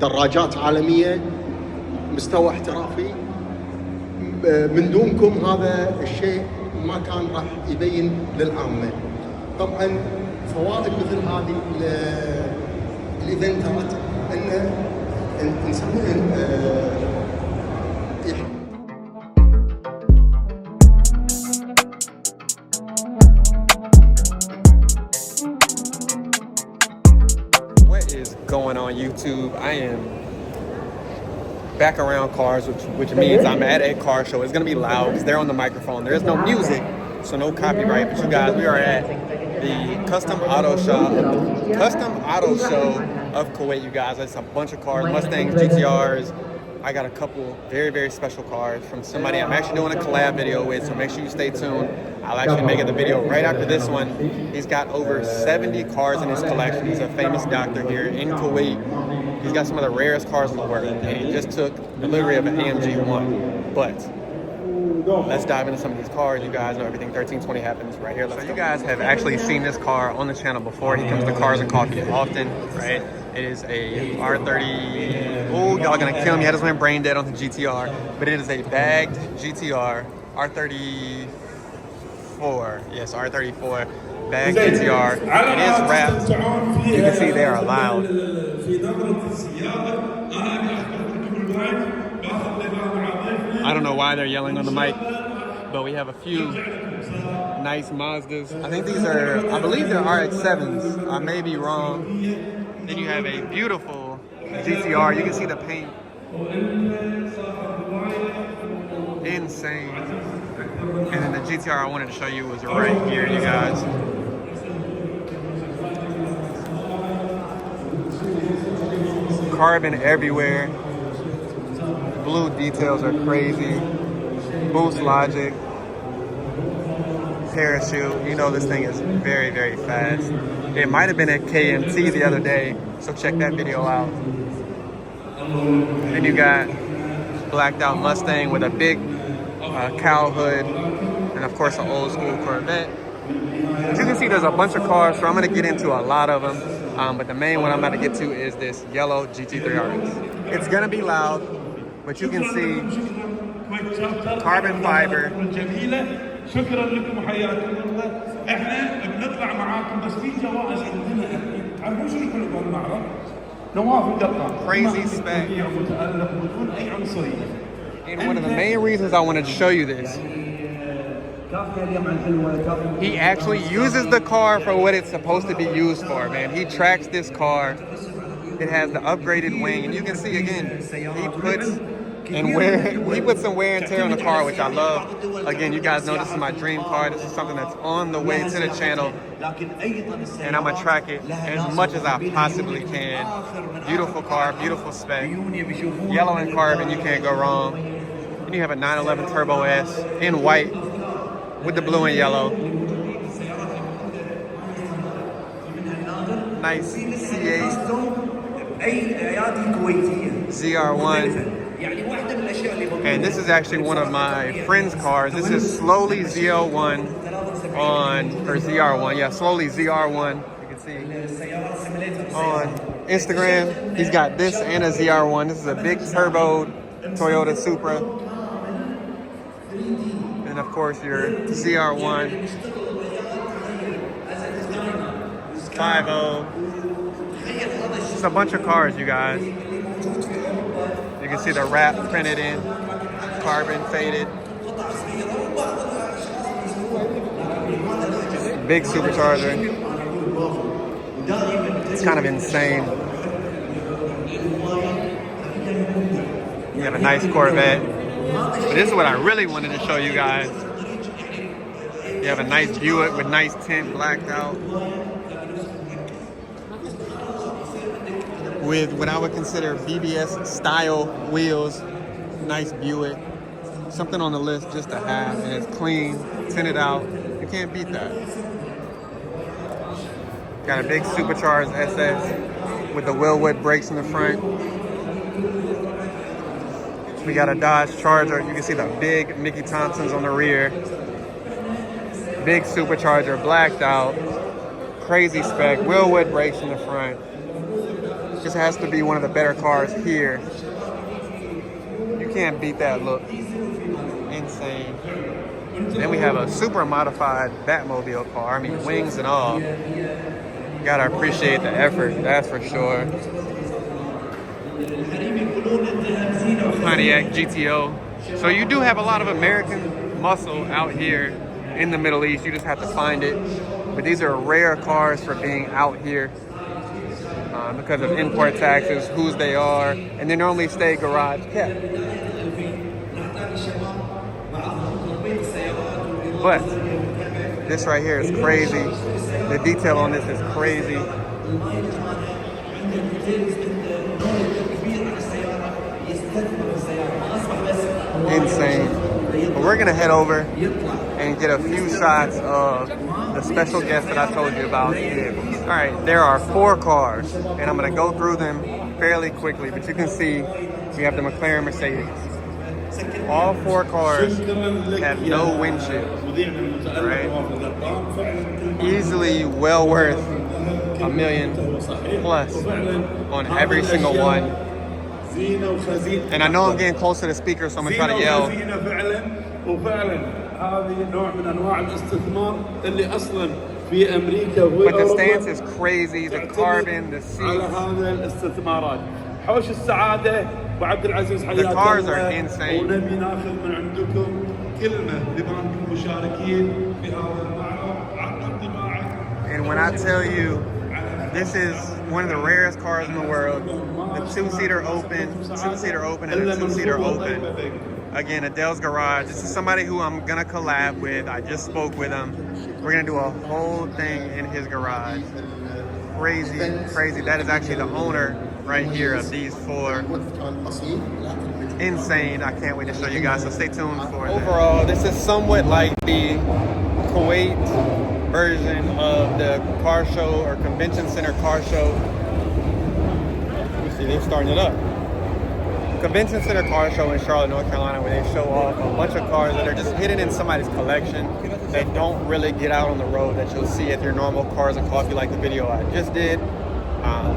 دراجات عالمية مستوى احترافي. من دونكم هذا الشيء ما كان راح يبين للعامة. طبعا فوائد مثل هذه الايفنتات ان نسوي What is going on YouTube? I am back around cars, which means I'm at a car show. It's gonna be loud because they're on the microphone. There is no music, so no copyright. But you guys, we are at the Custom Auto Show of Kuwait. You guys, it's a bunch of cars, Mustangs, GTRs. I got a couple very, very special cars from somebody I'm actually doing a collab video with, so make sure you stay tuned. I'll actually make it the video right after this one. He's got over 70 cars in his collection. He's a famous doctor here in Kuwait. He's got some of the rarest cars in the world, and he just took delivery of an AMG 1. But let's dive into some of these cars. You guys know everything 1320 happens right here. So you guys have actually seen this car on the channel before. He comes to Cars and Coffee often, right? It is a R30. Oh, y'all gonna kill me. I just went brain dead on the GTR, but it is a bagged GTR R34. Yes, R34 bagged GTR. It is wrapped. You can see they are loud. I don't know why they're yelling on the mic, but we have a few nice Mazdas. I think these are, I believe they're RX-7s. I may be wrong. Then you have a beautiful GTR. You can see the paint. Insane. And then the GTR I wanted to show you was right here, you guys. Carbon everywhere. Blue details are crazy. Boost logic. Parachute. You know this thing is very, very fast. It might have been at KMT the other day, so check that video out. Then you got blacked out Mustang with a big cowl hood, and of course an old school Corvette. As you can see, there's a bunch of cars, so I'm gonna get into a lot of them. But the main one I'm about to get to is this yellow GT3 RS. It's gonna be loud, but you can see carbon fiber. شكرا لكم وحياكم الله. احنا بنطلع معاكم بس في جوائز عندنا احنا. تعرفون شو يكون بهالمعرض؟ نواف القطار. Crazy spec. متألق بدون اي عنصرية. And one of the main reasons I wanted to show you this, he actually uses the car for what it's supposed to be used for, man. He tracks this car. It has the upgraded wing, and you can see again, he puts some wear and tear on the car, which I love. Again, you guys know this is my dream car. This is something that's on the way to the channel, and I'm gonna track it as much as I possibly can. Beautiful car, beautiful spec, yellow and carbon, you can't go wrong. And you have a 911 Turbo S in white with the blue and yellow. Nice C8 ZR1. And this is actually one of my friend's cars. This is Slowly ZL1 or ZR1. Yeah, Slowly ZR1. You can see on Instagram. He's got this and a ZR1. This is a big turbo Toyota Supra. And of course your ZR1. 5.0. It's a bunch of cars, you guys. You can see the wrap printed in, carbon faded. Big supercharger. It's kind of insane. You have a nice Corvette. But this is what I really wanted to show you guys. You have a nice Buick with nice tint, blacked out. With what I would consider BBS style wheels, nice Buick, something on the list just to have, and it's clean, tinted out. You can't beat that. Got a big supercharged SS with the Willwood brakes in the front. We got a Dodge Charger. You can see the big Mickey Thompsons on the rear. Big supercharger, blacked out, crazy spec, Willwood brakes in the front. This has to be one of the better cars here. You can't beat that look. Insane. Then we have a super modified Batmobile car. I mean, wings and all. Gotta appreciate the effort, that's for sure. Pontiac GTO. So you do have a lot of American muscle out here in the Middle East. You just have to find it. But these are rare cars for being out here because of import taxes, whose they are, and they normally stay garage kept. But this right here is crazy. The detail on this is crazy. Insane. But we're gonna head over and get a few shots of the special guest that I told you about. All right, there are 4 cars, and I'm gonna go through them fairly quickly, but you can see we have the McLaren Mercedes. All 4 cars have no windshield, right? Easily well worth $1 million plus on every single one. And I know I'm getting close to the speaker, so I'm gonna try to yell. But the stance is crazy, the carbon, the seats. The cars are insane. And when I tell you, this is one of the rarest cars in the world. The 2-seater open, and the 2-seater open. Again, Adele's Garage. This is somebody who I'm gonna collab with. I just spoke with him. We're gonna do a whole thing in his garage. Crazy, crazy. That is actually the owner right here of these 4. Insane. I can't wait to show you guys, so stay tuned for that. Overall, this is somewhat like the Kuwait version of the car show or convention center car show. You see, they're starting it up. Convention center car show in Charlotte, North Carolina, where they show off a bunch of cars that are just hidden in somebody's collection that don't really get out on the road, that you'll see at your normal Cars and Coffee, like the video I just did.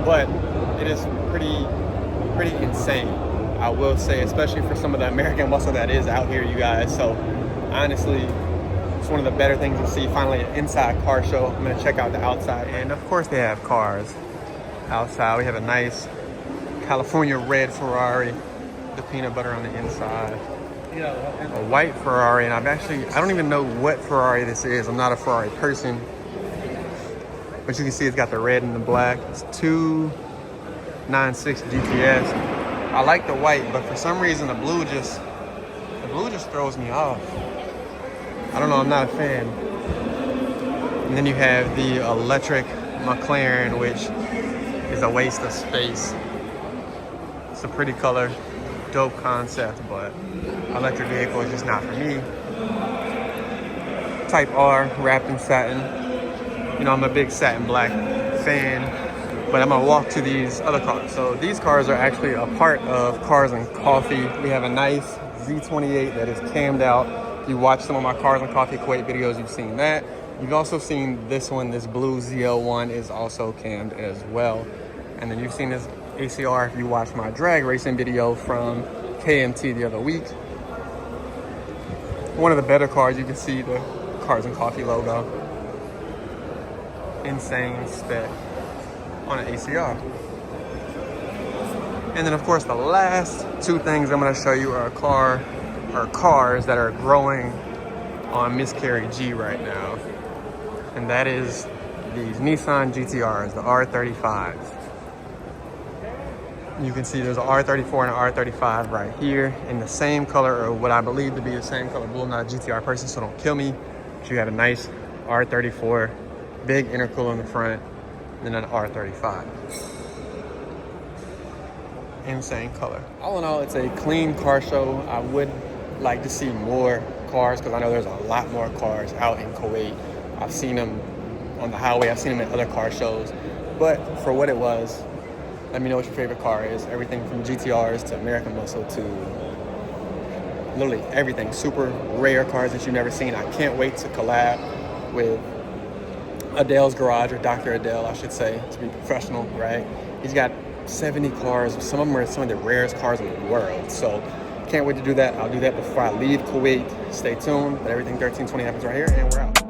But it is pretty insane, I will say, especially for some of the American muscle that is out here, you guys. So honestly, it's one of the better things to see. Finally, an inside car show. I'm gonna check out the outside, and of course they have cars outside. We have a nice California red Ferrari, the peanut butter on the inside. A white Ferrari, and I don't even know what Ferrari this is. I'm not a Ferrari person, but you can see it's got the red and the black. It's 296 GTS. I like the white, but for some reason the blue just throws me off. I don't know, I'm not a fan. And then you have the electric Mclaren, which is a waste of space. It's a pretty color, dope concept, but electric vehicle is just not for me. Type R, wrapped in satin. You know, I'm a big satin black fan, but I'm gonna walk to these other cars. So these cars are actually a part of Cars and Coffee. We have a nice Z28 that is cammed out. If you watch some of my Cars and Coffee Kuwait videos, you've seen that. You've also seen this one, this blue ZL1 is also cammed as well. And then you've seen this ACR if you watch my drag racing video from KMT the other week. One of the better cars, you can see the Cars and Coffee logo. Insane spec on an ACR. And then of course the last 2 things I'm gonna show you are cars that are growing on Miss Carrie G right now. And that is these Nissan GTRs, the R35s. You can see there's an R34 and an R35 right here in the same color, or what I believe to be the same color blue. I'm not a GTR person, so don't kill me. But you have a nice R34, big intercooler in the front, and then an R35. Insane color. All in all, it's a clean car show. I would like to see more cars because I know there's a lot more cars out in Kuwait. I've seen them on the highway. I've seen them at other car shows. But for what it was, let me know what your favorite car is. Everything from GTRs to American Muscle to literally everything. Super rare cars that you've never seen. I can't wait to collab with Adele's Garage, or Dr. Adele, I should say, to be professional, right? He's got 70 cars. Some of them are some of the rarest cars in the world. So can't wait to do that. I'll do that before I leave Kuwait. Stay tuned. But everything 1320 happens right here, and we're out.